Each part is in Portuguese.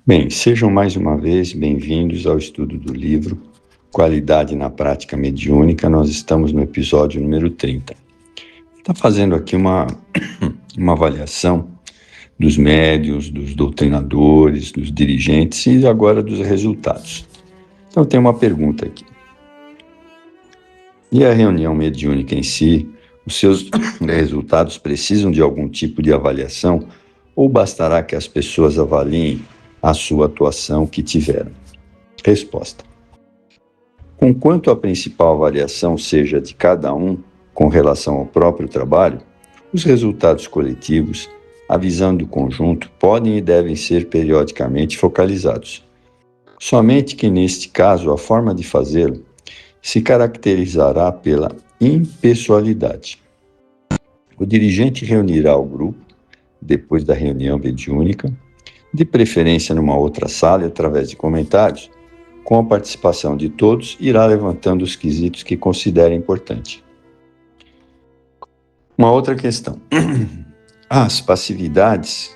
Bem, sejam mais uma vez bem-vindos ao estudo do livro Qualidade na Prática Mediúnica. Nós estamos no episódio número 30. Está fazendo aqui uma avaliação dos médiuns, dos doutrinadores, dos dirigentes e agora dos resultados. Então tem uma pergunta aqui. E a reunião mediúnica em si, os seus resultados precisam de algum tipo de avaliação ou bastará que as pessoas avaliem a sua atuação que tiveram? Resposta. Conquanto a principal avaliação seja de cada um com relação ao próprio trabalho, os resultados coletivos, a visão do conjunto, podem e devem ser periodicamente focalizados. Somente que, neste caso, a forma de fazê-lo se caracterizará pela impessoalidade. O dirigente reunirá o grupo, depois da reunião mediúnica, de preferência numa outra sala e através de comentários, com a participação de todos, irá levantando os quesitos que considera importante. Uma outra questão. As passividades,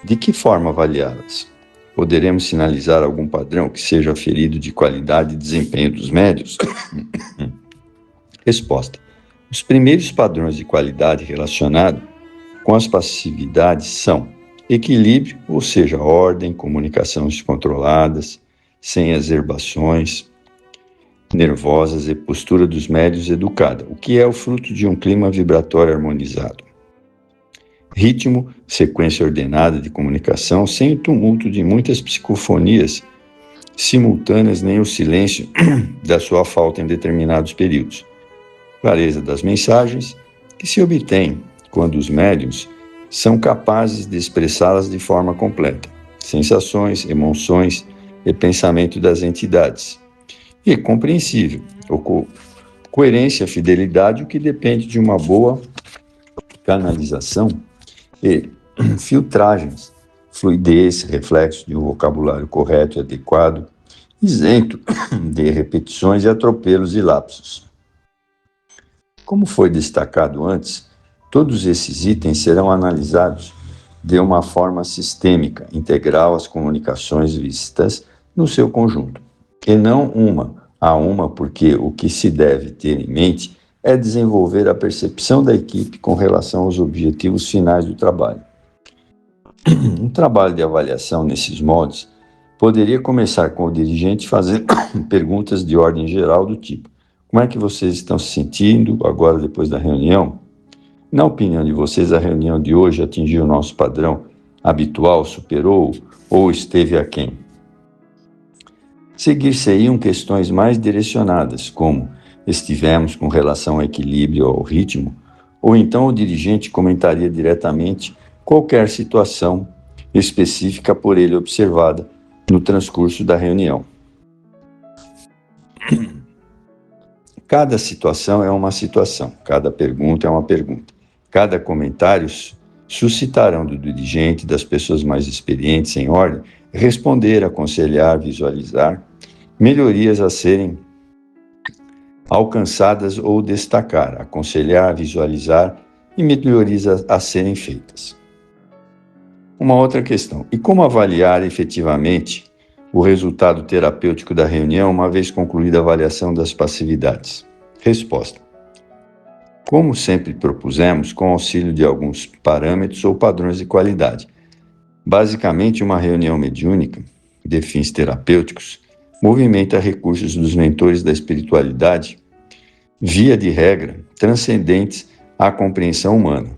de que forma avaliá-las? Poderemos sinalizar algum padrão que seja aferido de qualidade e desempenho dos médiuns? Resposta. Os primeiros padrões de qualidade relacionados com as passividades são equilíbrio, ou seja, ordem, comunicações controladas, sem exacerbações nervosas e postura dos médiuns educada, o que é o fruto de um clima vibratório harmonizado. Ritmo, sequência ordenada de comunicação, sem o tumulto de muitas psicofonias simultâneas nem o silêncio da sua falta em determinados períodos. Clareza das mensagens, que se obtém quando os médiuns são capazes de expressá-las de forma completa, sensações, emoções e pensamento das entidades. E compreensível, coerência, fidelidade, o que depende de uma boa canalização e filtragens, fluidez, reflexo de um vocabulário correto e adequado, isento de repetições e atropelos e lapsos. Como foi destacado antes, todos esses itens serão analisados de uma forma sistêmica, integral às comunicações vistas no seu conjunto, e não uma a uma, porque o que se deve ter em mente é desenvolver a percepção da equipe com relação aos objetivos finais do trabalho. Um trabalho de avaliação nesses moldes poderia começar com o dirigente fazendo perguntas de ordem geral do tipo: como é que vocês estão se sentindo agora depois da reunião? Na opinião de vocês, a reunião de hoje atingiu o nosso padrão habitual, superou ou esteve aquém? Seguir-se-iam questões mais direcionadas, como estivemos com relação ao equilíbrio ou ao ritmo, ou então o dirigente comentaria diretamente qualquer situação específica por ele observada no transcurso da reunião. Cada situação é uma situação, cada pergunta é uma pergunta. Cada comentário suscitarão do dirigente, das pessoas mais experientes em ordem, responder, aconselhar, visualizar, melhorias a serem alcançadas ou destacar, aconselhar, visualizar e melhorias a serem feitas. Uma outra questão. E como avaliar efetivamente o resultado terapêutico da reunião, uma vez concluída a avaliação das passividades? Resposta. Como sempre propusemos, com auxílio de alguns parâmetros ou padrões de qualidade. Basicamente, uma reunião mediúnica, de fins terapêuticos, movimenta recursos dos mentores da espiritualidade, via de regra, transcendentes à compreensão humana.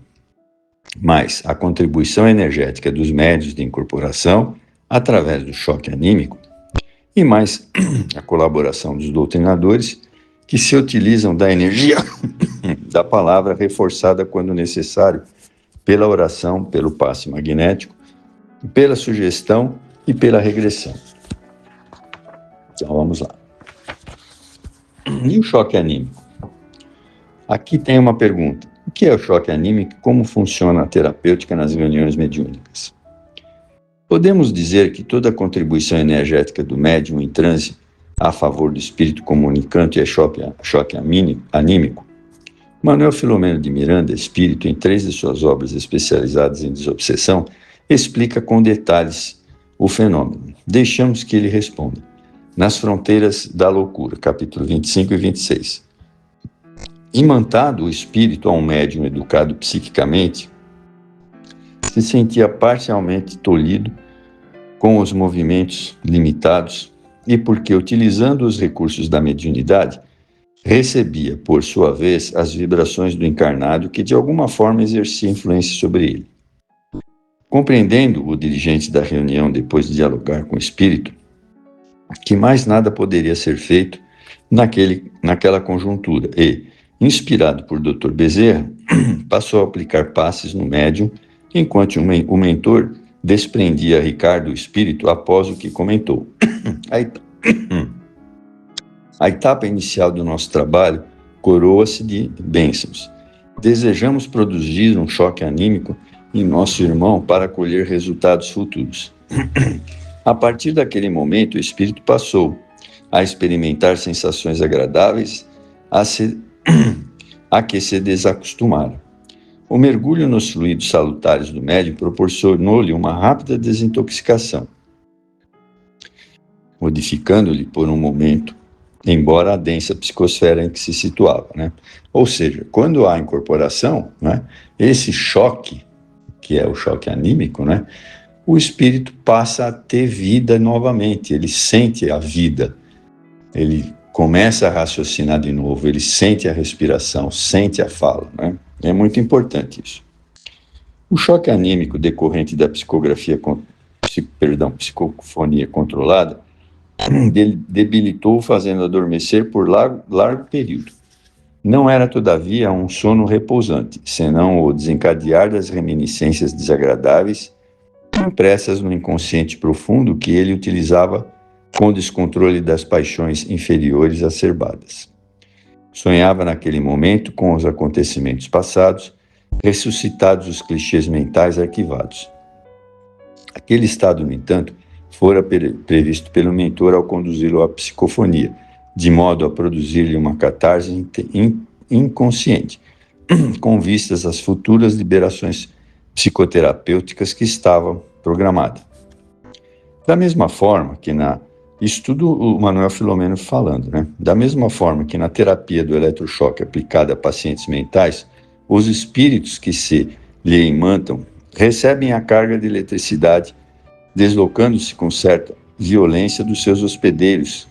Mas a contribuição energética dos médiuns de incorporação, através do choque anímico, e mais a colaboração dos doutrinadores, que se utilizam da energia da palavra reforçada quando necessário, pela oração, pelo passe magnético, pela sugestão e pela regressão. Então vamos lá. E o choque anímico? Aqui tem uma pergunta. O que é o choque anímico e como funciona a terapêutica nas reuniões mediúnicas? Podemos dizer que toda a contribuição energética do médium em transe a favor do espírito comunicante é choque anímico. Manuel Filomeno de Miranda, espírito, em 3 de suas obras especializadas em desobsessão, explica com detalhes o fenômeno. Deixamos que ele responda. Nas fronteiras da loucura, capítulo 25 e 26. Imantado o espírito a um médium educado psiquicamente, se sentia parcialmente tolhido com os movimentos limitados e porque, utilizando os recursos da mediunidade, recebia, por sua vez, as vibrações do encarnado que, de alguma forma, exercia influência sobre ele. Compreendendo o dirigente da reunião, depois de dialogar com o espírito, que mais nada poderia ser feito naquela conjuntura e, inspirado por Dr. Bezerra, passou a aplicar passes no médium, enquanto o mentor desprendia a Ricardo o espírito após o que comentou. A etapa inicial do nosso trabalho coroa-se de bênçãos. Desejamos produzir um choque anímico em nosso irmão para colher resultados futuros. A partir daquele momento, o espírito passou a experimentar sensações agradáveis a que se desacostumaram. O mergulho nos fluidos salutares do médium proporcionou-lhe uma rápida desintoxicação, modificando-lhe por um momento, embora a densa psicosfera em que se situava, né? Ou seja, quando há incorporação, né, esse choque, que é o choque anímico, né, o espírito passa a ter vida novamente, ele sente a vida, ele começa a raciocinar de novo, ele sente a respiração, sente a fala, né? É muito importante isso. O choque anímico decorrente da psicofonia controlada debilitou, fazendo adormecer por largo período. Não era, todavia, um sono repousante, senão o desencadear das reminiscências desagradáveis impressas no inconsciente profundo que ele utilizava com o descontrole das paixões inferiores acerbadas. Sonhava naquele momento com os acontecimentos passados, ressuscitados os clichês mentais arquivados. Aquele estado, no entanto, fora previsto pelo mentor ao conduzi-lo à psicofonia, de modo a produzir-lhe uma catarse inconsciente, com vistas às futuras liberações psicoterapêuticas que estavam programadas. Da mesma forma que isso tudo o Manuel Filomeno falando, né? Da mesma forma que na terapia do eletrochoque aplicada a pacientes mentais, os espíritos que se lhe imantam recebem a carga de eletricidade, deslocando-se com certa violência dos seus hospedeiros.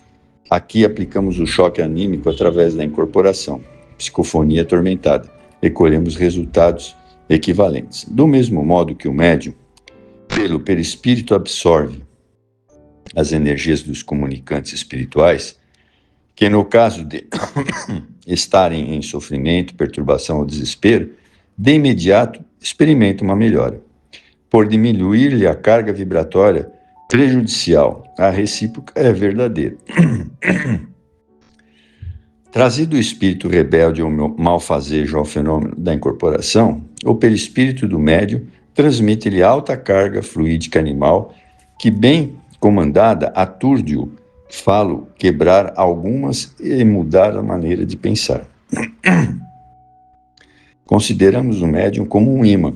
Aqui aplicamos o choque anímico através da incorporação, psicofonia atormentada, e colhemos resultados equivalentes. Do mesmo modo que o médium, pelo perispírito, absorve as energias dos comunicantes espirituais, que no caso de estarem em sofrimento, perturbação ou desespero, de imediato experimenta uma melhora, por diminuir-lhe a carga vibratória prejudicial. A recíproca é verdadeira. Trazido o espírito rebelde ou malfazejo ao fenômeno da incorporação, o perispírito do médium transmite-lhe alta carga fluídica animal que, bem comandada, aturde-o, falo quebrar algumas e mudar a maneira de pensar. Consideramos o médium como um ímã,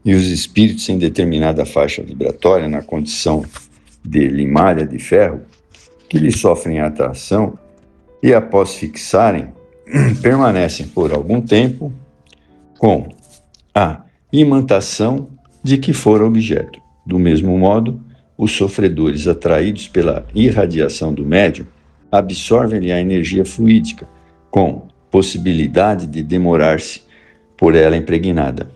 e os espíritos em determinada faixa vibratória, na condição de limalha de ferro, que lhe sofrem a atração e, após fixarem, permanecem por algum tempo com a imantação de que for objeto. Do mesmo modo, os sofredores atraídos pela irradiação do médium absorvem-lhe a energia fluídica, com possibilidade de demorar-se por ela impregnada.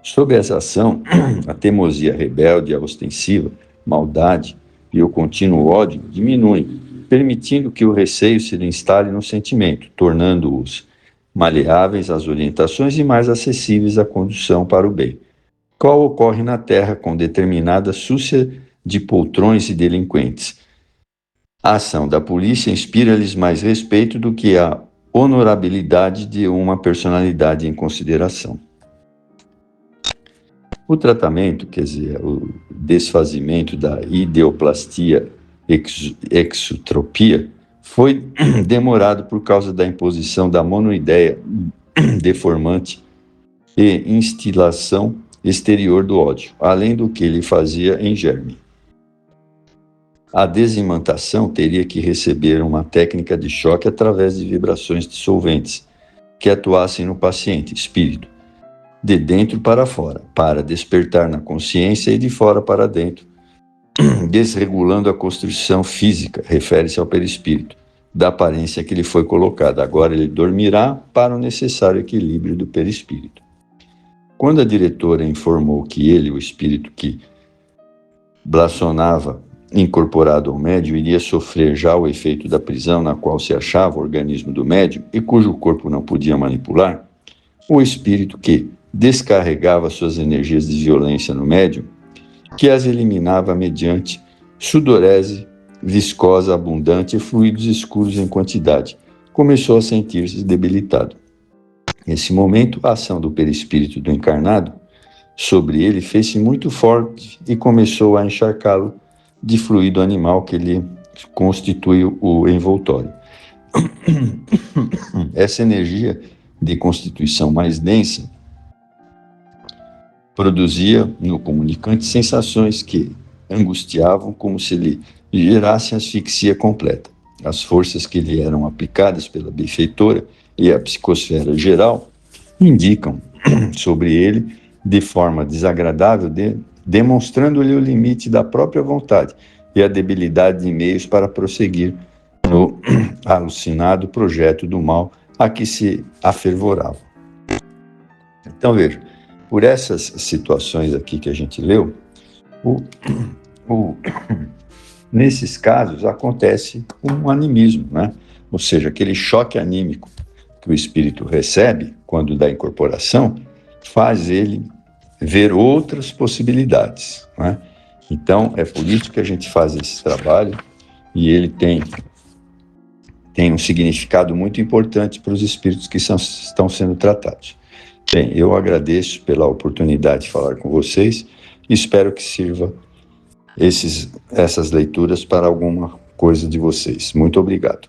Sob essa ação, a teimosia rebelde, a ostensiva, maldade e o contínuo ódio diminuem, permitindo que o receio se instale no sentimento, tornando-os maleáveis às orientações e mais acessíveis à condução para o bem, qual ocorre na Terra com determinada súcia de poltrões e delinquentes. A ação da polícia inspira-lhes mais respeito do que a honorabilidade de uma personalidade em consideração. O tratamento, quer dizer, o desfazimento da ideoplastia exotropia, foi demorado por causa da imposição da monoideia deformante e instilação exterior do ódio, além do que ele fazia em germe. A desimantação teria que receber uma técnica de choque através de vibrações dissolventes que atuassem no paciente, espírito, de dentro para fora, para despertar na consciência e de fora para dentro, desregulando a constituição física, refere-se ao perispírito, da aparência que lhe foi colocada. Agora ele dormirá para o necessário equilíbrio do perispírito. Quando a diretora informou que ele, o espírito que blasonava, incorporado ao médium, iria sofrer já o efeito da prisão na qual se achava o organismo do médium e cujo corpo não podia manipular, o espírito que descarregava suas energias de violência no médium, que as eliminava mediante sudorese viscosa, abundante e fluidos escuros em quantidade, começou a sentir-se debilitado. Nesse momento, a ação do perispírito do encarnado sobre ele fez-se muito forte e começou a encharcá-lo de fluido animal que lhe constitui o envoltório. Essa energia de constituição mais densa produzia no comunicante sensações que angustiavam como se lhe gerasse asfixia completa. As forças que lhe eram aplicadas pela benfeitora e a psicosfera geral indicam sobre ele de forma desagradável, demonstrando-lhe o limite da própria vontade e a debilidade de meios para prosseguir no alucinado projeto do mal a que se afervorava. Então, veja, por essas situações aqui que a gente leu, nesses casos acontece um animismo, né? Ou seja, aquele choque anímico que o espírito recebe quando dá incorporação faz ele ver outras possibilidades, né? Então, é por isso que a gente faz esse trabalho e ele tem um significado muito importante para os espíritos que estão sendo tratados. Bem, eu agradeço pela oportunidade de falar com vocês e espero que sirva essas leituras para alguma coisa de vocês. Muito obrigado.